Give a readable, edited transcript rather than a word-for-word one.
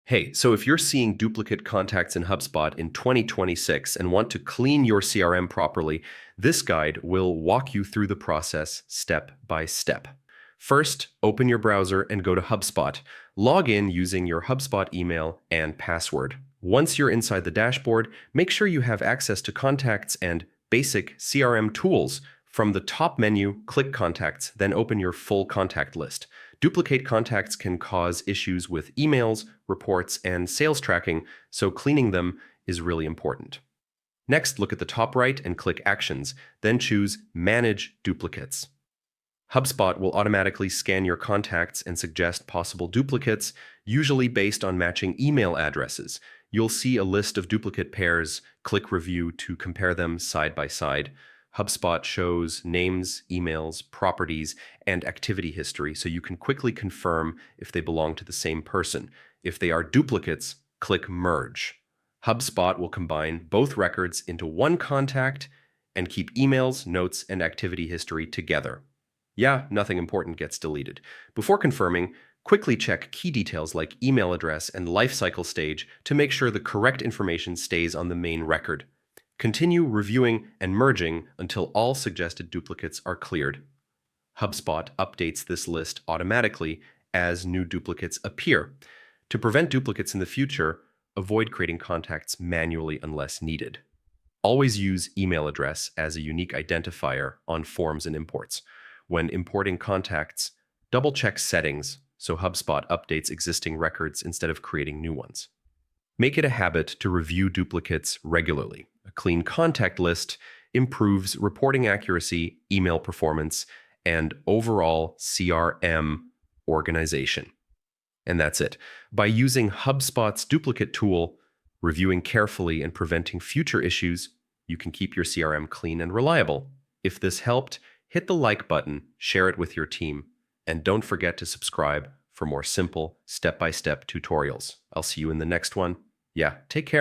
Hey, so if you're seeing duplicate contacts in HubSpot in 2026 and want to clean your CRM properly, this guide will walk you through the process step by step. First, open your browser and go to HubSpot. Log in using your HubSpot email and password. Once you're inside the dashboard, make sure you have access to contacts and basic CRM tools. From the top menu, click Contacts, then open your full contact list. Duplicate contacts can cause issues with emails, reports, and sales tracking, so cleaning them is really important. Next, look at the top right and click Actions, then choose Manage Duplicates. HubSpot will automatically scan your contacts and suggest possible duplicates, usually based on matching email addresses. You'll see a list of duplicate pairs. Click Review to compare them side by side. HubSpot shows names, emails, properties, and activity history, so you can quickly confirm if they belong to the same person. If they are duplicates, click Merge. HubSpot will combine both records into one contact and keep emails, notes, and activity history together. Yeah, nothing important gets deleted. Before confirming, quickly check key details like email address and lifecycle stage to make sure the correct information stays on the main record. Continue reviewing and merging until all suggested duplicates are cleared. HubSpot updates this list automatically as new duplicates appear. To prevent duplicates in the future, avoid creating contacts manually unless needed. Always use email address as a unique identifier on forms and imports. When importing contacts, double-check settings so HubSpot updates existing records instead of creating new ones. Make it a habit to review duplicates regularly. A clean contact list improves reporting accuracy, email performance, and overall CRM organization. And that's it. By using HubSpot's duplicate tool, reviewing carefully and preventing future issues, you can keep your CRM clean and reliable. If this helped, hit the like button, share it with your team, and don't forget to subscribe for more simple, step-by-step tutorials. I'll see you in the next one. Yeah, take care.